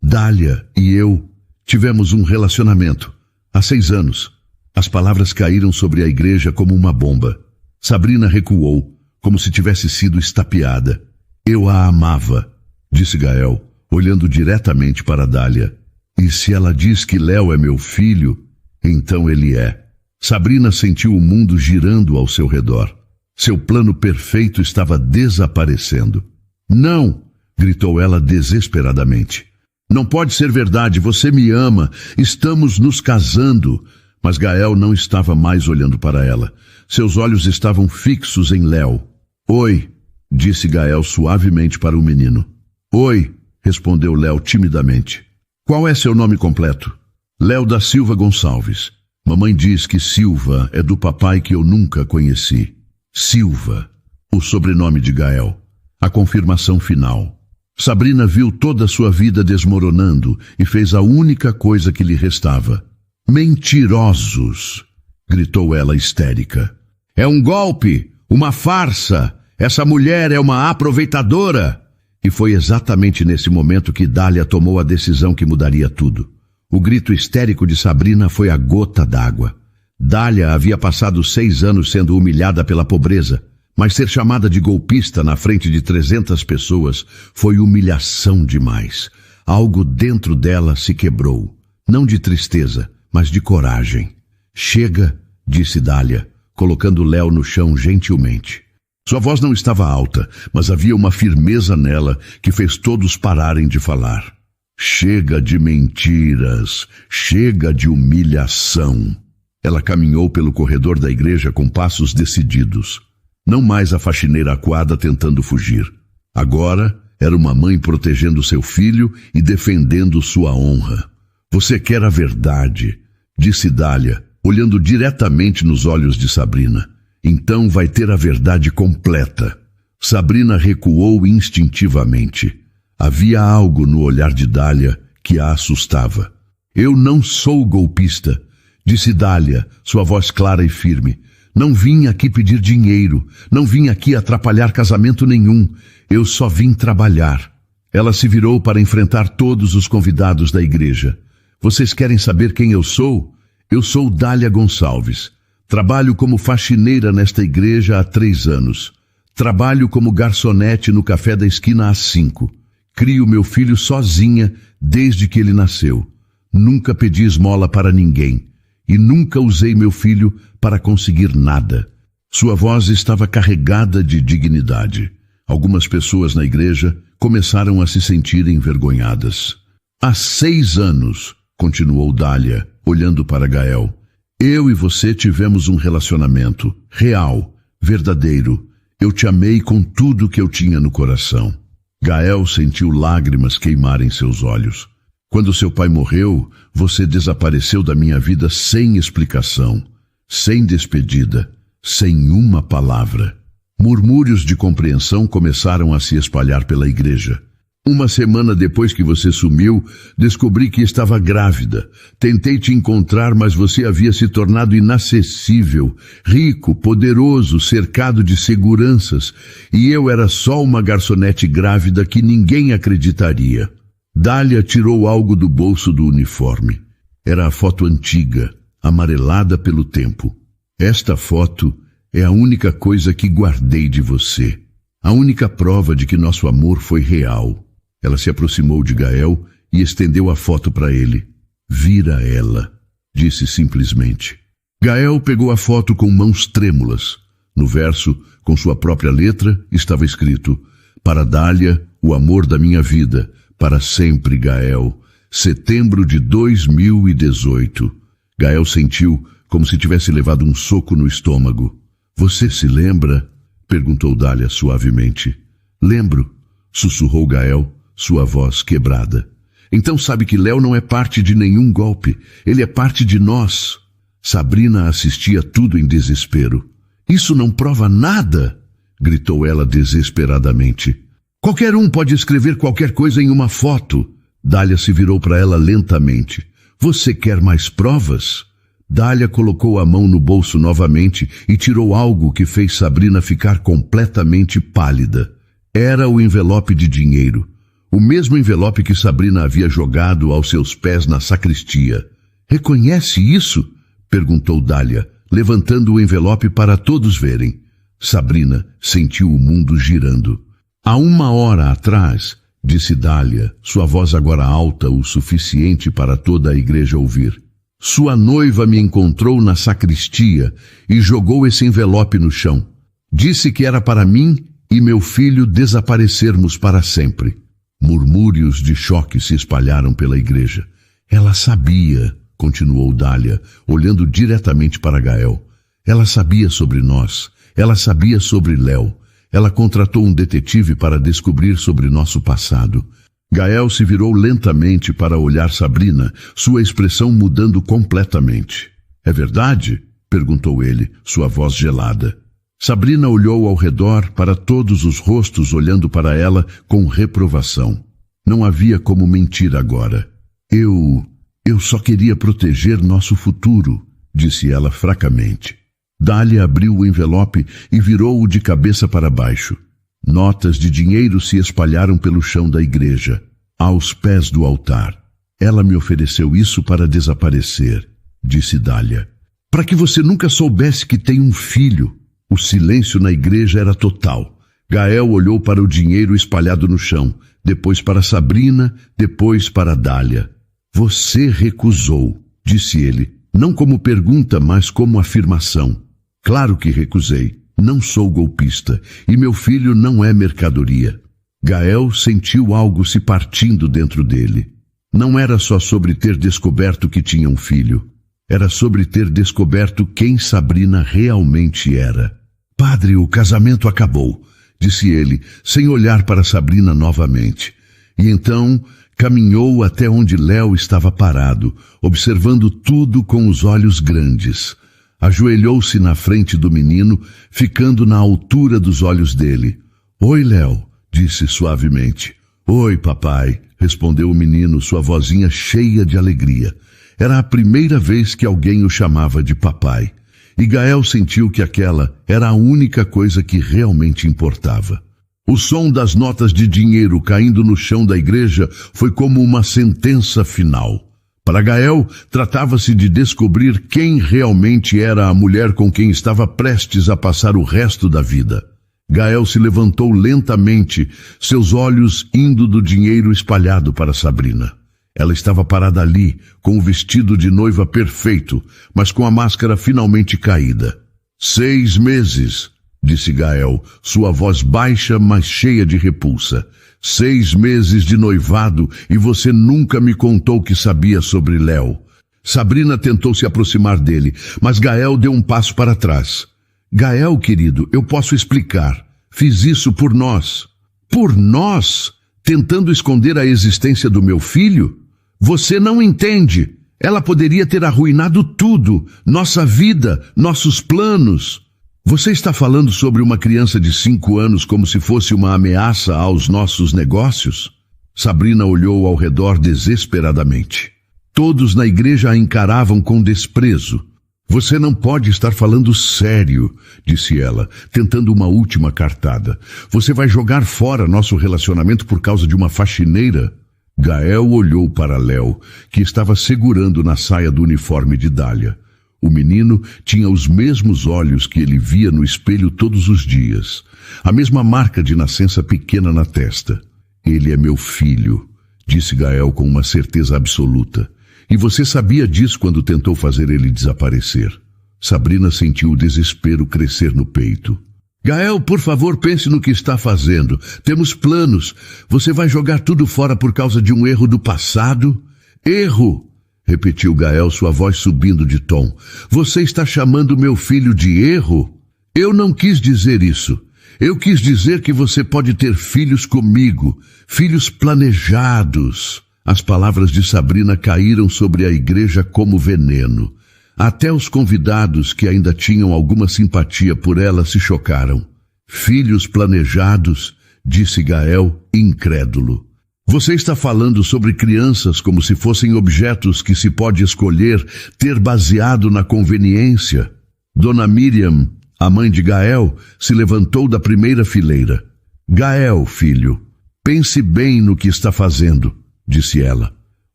Dália e eu tivemos um relacionamento. Há 6 anos. As palavras caíram sobre a igreja como uma bomba. Sabrina recuou, como se tivesse sido estapeada. Eu a amava, disse Gael, olhando diretamente para Dália. E se ela diz que Léo é meu filho, então ele é. Sabrina sentiu o mundo girando ao seu redor. Seu plano perfeito estava desaparecendo. Não! Gritou ela desesperadamente. Não pode ser verdade, você me ama, estamos nos casando. Mas Gael não estava mais olhando para ela. Seus olhos estavam fixos em Léo. Oi, disse Gael suavemente para o menino. Oi, respondeu Léo timidamente. Qual é seu nome completo? Léo da Silva Gonçalves. Mamãe diz que Silva é do papai que eu nunca conheci. Silva, o sobrenome de Gael. A confirmação final. Sabrina viu toda a sua vida desmoronando e fez a única coisa que lhe restava. Mentirosos! Gritou ela histérica. É um golpe! Uma farsa! Essa mulher é uma aproveitadora! E foi exatamente nesse momento que Dália tomou a decisão que mudaria tudo. O grito histérico de Sabrina foi a gota d'água. Dália havia passado 6 anos sendo humilhada pela pobreza, mas ser chamada de golpista na frente de 300 pessoas foi humilhação demais. Algo dentro dela se quebrou, não de tristeza, mas de coragem. Chega, disse Dália, colocando Léo no chão gentilmente. Sua voz não estava alta, mas havia uma firmeza nela que fez todos pararem de falar. Chega de mentiras, chega de humilhação. Ela caminhou pelo corredor da igreja com passos decididos. Não mais a faxineira aquada tentando fugir. Agora era uma mãe protegendo seu filho e defendendo sua honra. Você quer a verdade, disse Dália, olhando diretamente nos olhos de Sabrina. Então vai ter a verdade completa. Sabrina recuou instintivamente. Havia algo no olhar de Dália que a assustava. Eu não sou golpista, disse Dália, sua voz clara e firme. Não vim aqui pedir dinheiro, não vim aqui atrapalhar casamento nenhum. Eu só vim trabalhar. Ela se virou para enfrentar todos os convidados da igreja. Vocês querem saber quem eu sou? Eu sou Dália Gonçalves. Trabalho como faxineira nesta igreja há 3 anos. Trabalho como garçonete no café da esquina há 5. Crio meu filho sozinha desde que ele nasceu. Nunca pedi esmola para ninguém. E nunca usei meu filho para conseguir nada. Sua voz estava carregada de dignidade. Algumas pessoas na igreja começaram a se sentir envergonhadas. Há 6 anos, continuou Dália, olhando para Gael. Eu e você tivemos um relacionamento real, verdadeiro. Eu te amei com tudo que eu tinha no coração. Gael sentiu lágrimas queimarem seus olhos. Quando seu pai morreu, você desapareceu da minha vida sem explicação, sem despedida, sem uma palavra. Murmúrios de compreensão começaram a se espalhar pela igreja. Uma semana depois que você sumiu, descobri que estava grávida. Tentei te encontrar, mas você havia se tornado inacessível, rico, poderoso, cercado de seguranças, e eu era só uma garçonete grávida que ninguém acreditaria. Dália tirou algo do bolso do uniforme. Era a foto antiga, amarelada pelo tempo. Esta foto é a única coisa que guardei de você. A única prova de que nosso amor foi real. Ela se aproximou de Gael e estendeu a foto para ele. Vira ela, disse simplesmente. Gael pegou a foto com mãos trêmulas. No verso, com sua própria letra, estava escrito: para Dália, o amor da minha vida, para sempre, Gael. Setembro de 2018. Gael sentiu como se tivesse levado um soco no estômago. Você se lembra? Perguntou Dália suavemente. Lembro, sussurrou Gael, sua voz quebrada. Então sabe que Léo não é parte de nenhum golpe. Ele é parte de nós. Sabrina assistia tudo em desespero. Isso não prova nada, gritou ela desesperadamente. Qualquer um pode escrever qualquer coisa em uma foto. Dália se virou para ela lentamente. Você quer mais provas? Dália colocou a mão no bolso novamente e tirou algo que fez Sabrina ficar completamente pálida. Era o envelope de dinheiro. O mesmo envelope que Sabrina havia jogado aos seus pés na sacristia. Reconhece isso? Perguntou Dália, levantando o envelope para todos verem. Sabrina sentiu o mundo girando. Há 1 hora atrás, disse Dália, sua voz agora alta o suficiente para toda a igreja ouvir. Sua noiva me encontrou na sacristia e jogou esse envelope no chão. Disse que era para mim e meu filho desaparecermos para sempre. Murmúrios de choque se espalharam pela igreja. Ela sabia, continuou Dália, olhando diretamente para Gael. Ela sabia sobre nós. Ela sabia sobre Léo. Ela contratou um detetive para descobrir sobre nosso passado. Gael se virou lentamente para olhar Sabrina, sua expressão mudando completamente. É verdade? Perguntou ele, sua voz gelada. Sabrina olhou ao redor para todos os rostos olhando para ela com reprovação. Não havia como mentir agora. Eu só queria proteger nosso futuro, disse ela fracamente. Dália abriu o envelope e virou-o de cabeça para baixo. Notas de dinheiro se espalharam pelo chão da igreja, aos pés do altar. Ela me ofereceu isso para desaparecer, disse Dália. Para que você nunca soubesse que tem um filho. O silêncio na igreja era total. Gael olhou para o dinheiro espalhado no chão, depois para Sabrina, depois para Dália. Você recusou, disse ele, não como pergunta, mas como afirmação. Claro que recusei. Não sou golpista e meu filho não é mercadoria. Gael sentiu algo se partindo dentro dele. Não era só sobre ter descoberto que tinha um filho. Era sobre ter descoberto quem Sabrina realmente era. Padre, o casamento acabou, disse ele, sem olhar para Sabrina novamente. E então caminhou até onde Léo estava parado, observando tudo com os olhos grandes. Ajoelhou-se na frente do menino, ficando na altura dos olhos dele. Oi, Léo, disse suavemente. Oi, papai, respondeu o menino, sua vozinha cheia de alegria. Era a primeira vez que alguém o chamava de papai. E Gael sentiu que aquela era a única coisa que realmente importava. O som das notas de dinheiro caindo no chão da igreja foi como uma sentença final. Para Gael, tratava-se de descobrir quem realmente era a mulher com quem estava prestes a passar o resto da vida. Gael se levantou lentamente, seus olhos indo do dinheiro espalhado para Sabrina. Ela estava parada ali, com o vestido de noiva perfeito, mas com a máscara finalmente caída. 6 meses, disse Gael, sua voz baixa, mas cheia de repulsa. 6 meses de noivado e você nunca me contou que sabia sobre Léo. Sabrina tentou se aproximar dele, mas Gael deu um passo para trás. Gael, querido, eu posso explicar. Fiz isso por nós. Por nós? Tentando esconder a existência do meu filho? Você não entende. Ela poderia ter arruinado tudo, nossa vida, nossos planos. Você está falando sobre uma criança de 5 anos como se fosse uma ameaça aos nossos negócios? Sabrina olhou ao redor desesperadamente. Todos na igreja a encaravam com desprezo. Você não pode estar falando sério, disse ela, tentando uma última cartada. Você vai jogar fora nosso relacionamento por causa de uma faxineira? Gael olhou para Léo, que estava segurando na saia do uniforme de Dália. O menino tinha os mesmos olhos que ele via no espelho todos os dias, a mesma marca de nascença pequena na testa. Ele é meu filho, disse Gael com uma certeza absoluta. E você sabia disso quando tentou fazer ele desaparecer. Sabrina sentiu o desespero crescer no peito. Gael, por favor, pense no que está fazendo. Temos planos. Você vai jogar tudo fora por causa de um erro do passado? Erro! Repetiu Gael, sua voz subindo de tom. Você está chamando meu filho de erro? Eu não quis dizer isso. Eu quis dizer que você pode ter filhos comigo, filhos planejados. As palavras de Sabrina caíram sobre a igreja como veneno. Até os convidados que ainda tinham alguma simpatia por ela se chocaram. Filhos planejados, disse Gael, incrédulo. Você está falando sobre crianças como se fossem objetos que se pode escolher ter baseado na conveniência. Dona Miriam, a mãe de Gael, se levantou da primeira fileira. Gael, filho, pense bem no que está fazendo, disse ela.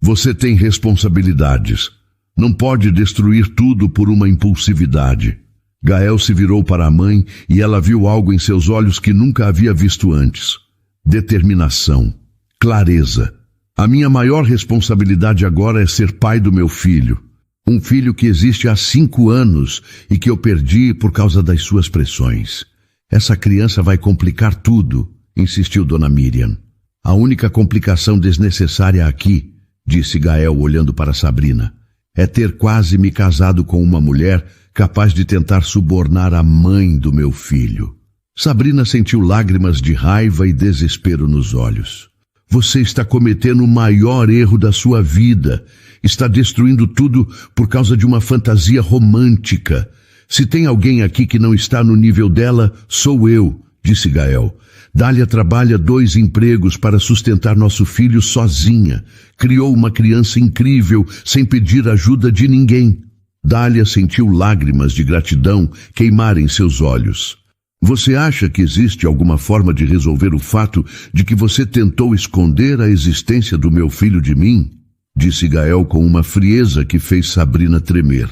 Você tem responsabilidades. Não pode destruir tudo por uma impulsividade. Gael se virou para a mãe e ela viu algo em seus olhos que nunca havia visto antes. Determinação. Clareza. A minha maior responsabilidade agora é ser pai do meu filho. Um filho que existe há 5 anos e que eu perdi por causa das suas pressões. Essa criança vai complicar tudo, insistiu Dona Miriam. A única complicação desnecessária aqui, disse Gael olhando para Sabrina, é ter quase me casado com uma mulher capaz de tentar subornar a mãe do meu filho. Sabrina sentiu lágrimas de raiva e desespero nos olhos. Você está cometendo o maior erro da sua vida. Está destruindo tudo por causa de uma fantasia romântica. Se tem alguém aqui que não está no nível dela, sou eu, disse Gael. Dália trabalha 2 empregos para sustentar nosso filho sozinha. Criou uma criança incrível, sem pedir ajuda de ninguém. Dália sentiu lágrimas de gratidão queimar em seus olhos. Você acha que existe alguma forma de resolver o fato de que você tentou esconder a existência do meu filho de mim? Disse Gael com uma frieza que fez Sabrina tremer.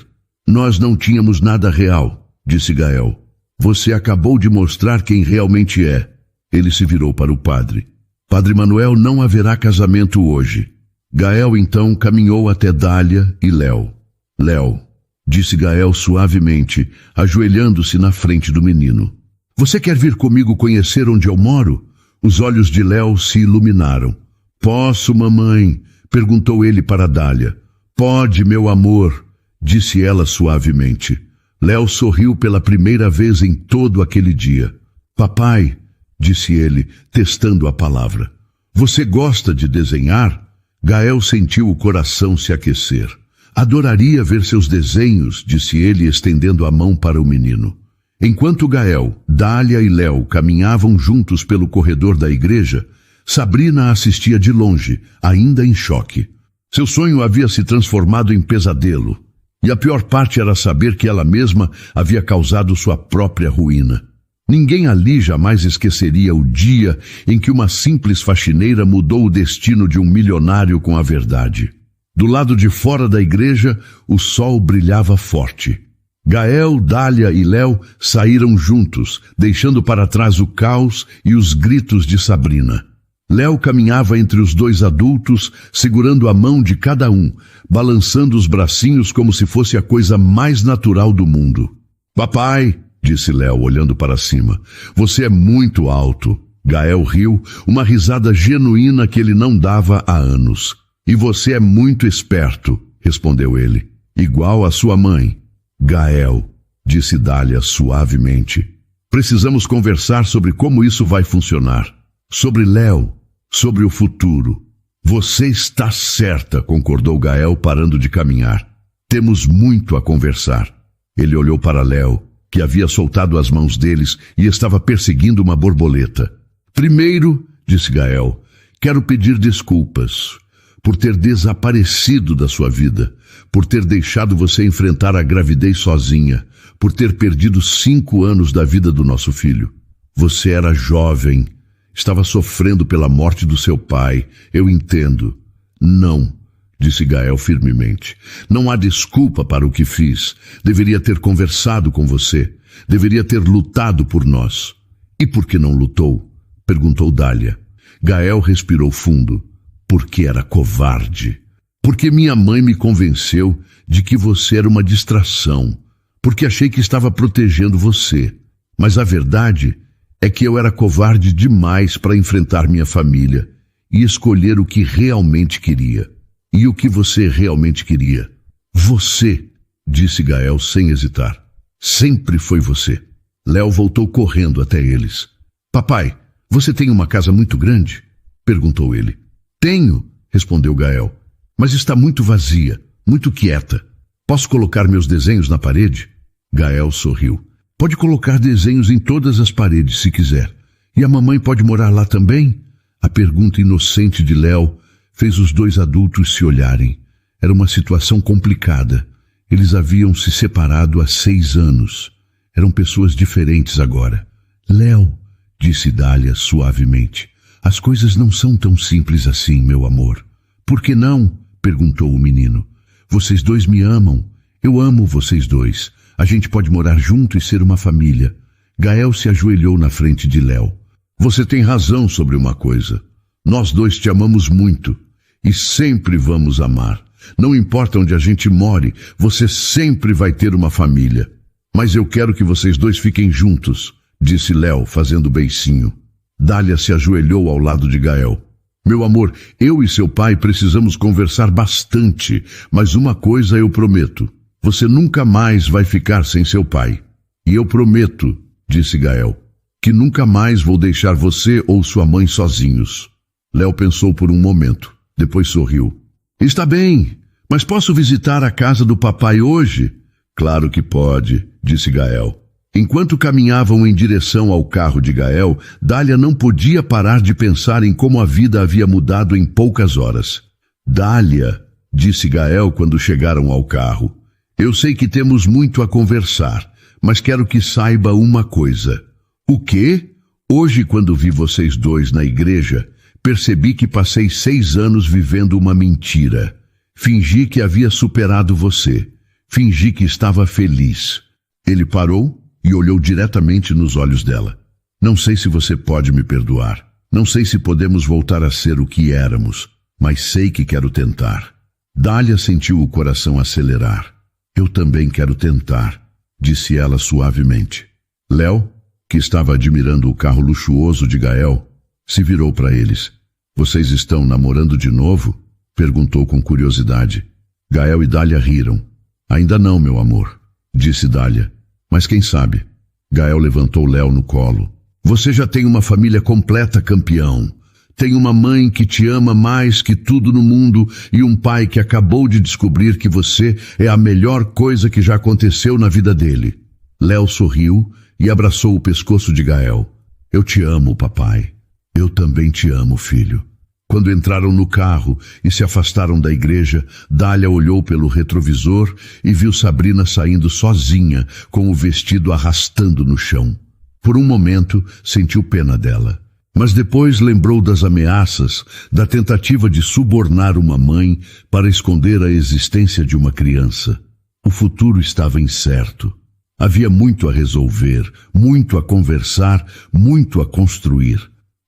Nós não tínhamos nada real, disse Gael. Você acabou de mostrar quem realmente é. Ele se virou para o padre. Padre Manuel, não haverá casamento hoje. Gael então caminhou até Dália e Léo. Léo, disse Gael suavemente, ajoelhando-se na frente do menino. Você quer vir comigo conhecer onde eu moro? Os olhos de Léo se iluminaram. Posso, mamãe? Perguntou ele para Dália. Pode, meu amor, disse ela suavemente. Léo sorriu pela primeira vez em todo aquele dia. Papai, disse ele, testando a palavra. Você gosta de desenhar? Gael sentiu o coração se aquecer. Adoraria ver seus desenhos, disse ele, estendendo a mão para o menino. Enquanto Gael, Dália e Léo caminhavam juntos pelo corredor da igreja, Sabrina assistia de longe, ainda em choque. Seu sonho havia se transformado em pesadelo, e a pior parte era saber que ela mesma havia causado sua própria ruína. Ninguém ali jamais esqueceria o dia em que uma simples faxineira mudou o destino de um milionário com a verdade. Do lado de fora da igreja, o sol brilhava forte. Gael, Dália e Léo saíram juntos, deixando para trás o caos e os gritos de Sabrina. Léo caminhava entre os 2 adultos, segurando a mão de cada um, balançando os bracinhos como se fosse a coisa mais natural do mundo. Papai, disse Léo, olhando para cima, você é muito alto. Gael riu, uma risada genuína que ele não dava há anos. E você é muito esperto, respondeu ele, igual a sua mãe. Gael, disse Dália suavemente, precisamos conversar sobre como isso vai funcionar. Sobre Léo, sobre o futuro. Você está certa, concordou Gael, parando de caminhar. Temos muito a conversar. Ele olhou para Léo, que havia soltado as mãos deles e estava perseguindo uma borboleta. Primeiro, disse Gael, quero pedir desculpas por ter desaparecido da sua vida, por ter deixado você enfrentar a gravidez sozinha, por ter perdido 5 anos da vida do nosso filho. Você era jovem, estava sofrendo pela morte do seu pai, eu entendo. Não, disse Gael firmemente, não há desculpa para o que fiz. Deveria ter conversado com você, deveria ter lutado por nós. E por que não lutou? Perguntou Dália. Gael respirou fundo. Porque era covarde. Porque minha mãe me convenceu de que você era uma distração. Porque achei que estava protegendo você. Mas a verdade é que eu era covarde demais para enfrentar minha família e escolher o que realmente queria. E o que você realmente queria? Você, disse Gael sem hesitar. Sempre foi você. Léo voltou correndo até eles. Papai, você tem uma casa muito grande? Perguntou ele. Tenho, respondeu Gael, mas está muito vazia, muito quieta. Posso colocar meus desenhos na parede? Gael sorriu. Pode colocar desenhos em todas as paredes, se quiser. E a mamãe pode morar lá também? A pergunta inocente de Léo fez os dois adultos se olharem. Era uma situação complicada. Eles haviam se separado há 6 anos. Eram pessoas diferentes agora. Léo, disse Dália suavemente, as coisas não são tão simples assim, meu amor. Por que não? Perguntou o menino. Vocês dois me amam. Eu amo vocês dois. A gente pode morar junto e ser uma família. Gael se ajoelhou na frente de Léo. Você tem razão sobre uma coisa. Nós dois te amamos muito e sempre vamos amar. Não importa onde a gente more, você sempre vai ter uma família. Mas eu quero que vocês dois fiquem juntos, disse Léo, fazendo beicinho. Dália se ajoelhou ao lado de Gael. Meu amor, eu e seu pai precisamos conversar bastante, mas uma coisa eu prometo. Você nunca mais vai ficar sem seu pai. E eu prometo, disse Gael, que nunca mais vou deixar você ou sua mãe sozinhos. Léo pensou por um momento, depois sorriu. Está bem, mas posso visitar a casa do papai hoje? Claro que pode, disse Gael. Enquanto caminhavam em direção ao carro de Gael, Dália não podia parar de pensar em como a vida havia mudado em poucas horas. Dália, disse Gael quando chegaram ao carro, eu sei que temos muito a conversar, mas quero que saiba uma coisa. O quê? Hoje, quando vi vocês dois na igreja, percebi que passei 6 anos vivendo uma mentira. Fingi que havia superado você. Fingi que estava feliz. Ele parou e olhou diretamente nos olhos dela. Não sei se você pode me perdoar. Não sei se podemos voltar a ser o que éramos, mas sei que quero tentar. Dália sentiu o coração acelerar. Eu também quero tentar, disse ela suavemente. Léo, que estava admirando o carro luxuoso de Gael, se virou para eles. Vocês estão namorando de novo? Perguntou com curiosidade. Gael e Dália riram. Ainda não, meu amor, disse Dália. Mas quem sabe? Gael levantou Léo no colo. Você já tem uma família completa, campeão. Tem uma mãe que te ama mais que tudo no mundo e um pai que acabou de descobrir que você é a melhor coisa que já aconteceu na vida dele. Léo sorriu e abraçou o pescoço de Gael. Eu te amo, papai. Eu também te amo, filho. Quando entraram no carro e se afastaram da igreja, Dália olhou pelo retrovisor e viu Sabrina saindo sozinha, com o vestido arrastando no chão. Por um momento, sentiu pena dela. Mas depois lembrou das ameaças, da tentativa de subornar uma mãe para esconder a existência de uma criança. O futuro estava incerto. Havia muito a resolver, muito a conversar, muito a construir.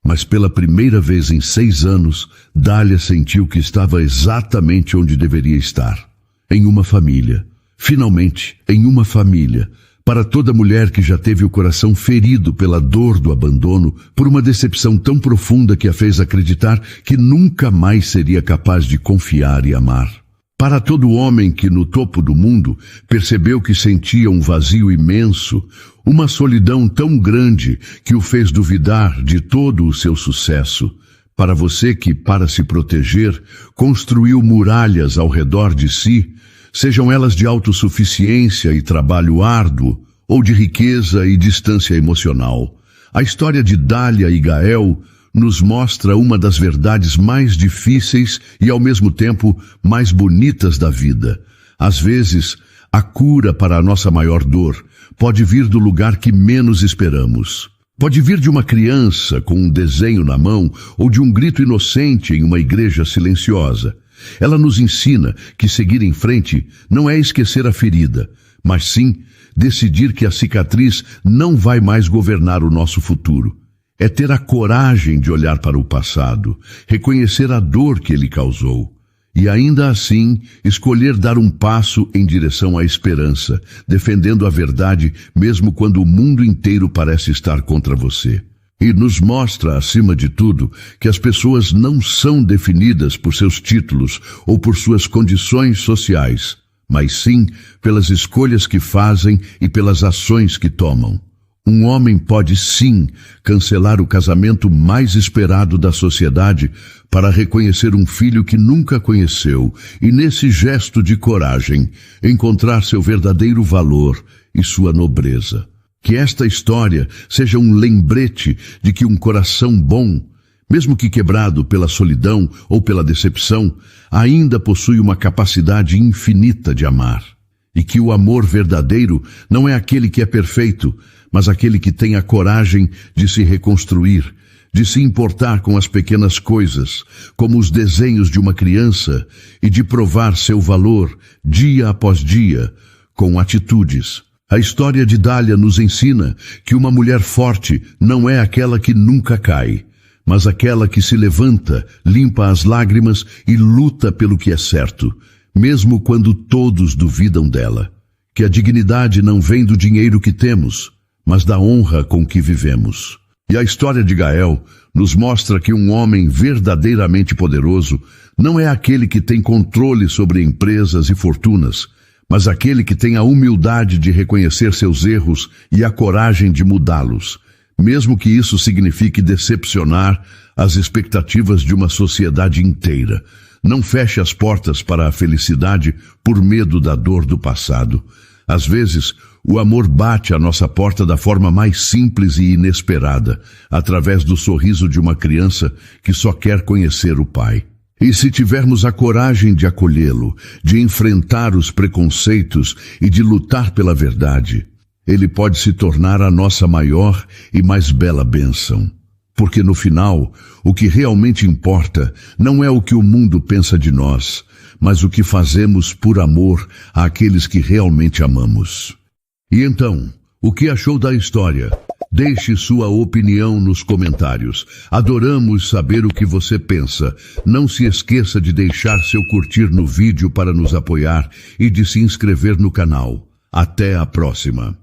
Mas pela primeira vez em 6 anos, Dália sentiu que estava exatamente onde deveria estar. Em uma família. Finalmente, em uma família. Para toda mulher que já teve o coração ferido pela dor do abandono, por uma decepção tão profunda que a fez acreditar que nunca mais seria capaz de confiar e amar. Para todo homem que no topo do mundo percebeu que sentia um vazio imenso, uma solidão tão grande que o fez duvidar de todo o seu sucesso. Para você que, para se proteger, construiu muralhas ao redor de si, sejam elas de autossuficiência e trabalho árduo, ou de riqueza e distância emocional. A história de Dália e Gael nos mostra uma das verdades mais difíceis e, ao mesmo tempo, mais bonitas da vida. Às vezes, a cura para a nossa maior dor pode vir do lugar que menos esperamos. Pode vir de uma criança com um desenho na mão ou de um grito inocente em uma igreja silenciosa. Ela nos ensina que seguir em frente não é esquecer a ferida, mas sim decidir que a cicatriz não vai mais governar o nosso futuro. É ter a coragem de olhar para o passado, reconhecer a dor que ele causou e ainda assim escolher dar um passo em direção à esperança, defendendo a verdade mesmo quando o mundo inteiro parece estar contra você. E nos mostra, acima de tudo, que as pessoas não são definidas por seus títulos ou por suas condições sociais, mas sim pelas escolhas que fazem e pelas ações que tomam. Um homem pode sim cancelar o casamento mais esperado da sociedade para reconhecer um filho que nunca conheceu e, nesse gesto de coragem, encontrar seu verdadeiro valor e sua nobreza. Que esta história seja um lembrete de que um coração bom, mesmo que quebrado pela solidão ou pela decepção, ainda possui uma capacidade infinita de amar. E que o amor verdadeiro não é aquele que é perfeito, mas aquele que tem a coragem de se reconstruir, de se importar com as pequenas coisas, como os desenhos de uma criança, e de provar seu valor, dia após dia, com atitudes. A história de Dália nos ensina que uma mulher forte não é aquela que nunca cai, mas aquela que se levanta, limpa as lágrimas e luta pelo que é certo, mesmo quando todos duvidam dela. Que a dignidade não vem do dinheiro que temos, mas da honra com que vivemos. E a história de Gael nos mostra que um homem verdadeiramente poderoso não é aquele que tem controle sobre empresas e fortunas, mas aquele que tem a humildade de reconhecer seus erros e a coragem de mudá-los, mesmo que isso signifique decepcionar as expectativas de uma sociedade inteira. Não feche as portas para a felicidade por medo da dor do passado. Às vezes, o amor bate à nossa porta da forma mais simples e inesperada, através do sorriso de uma criança que só quer conhecer o pai. E se tivermos a coragem de acolhê-lo, de enfrentar os preconceitos e de lutar pela verdade, ele pode se tornar a nossa maior e mais bela bênção. Porque no final, o que realmente importa não é o que o mundo pensa de nós, mas o que fazemos por amor àqueles que realmente amamos. E então, o que achou da história? Deixe sua opinião nos comentários. Adoramos saber o que você pensa. Não se esqueça de deixar seu curtir no vídeo para nos apoiar e de se inscrever no canal. Até a próxima!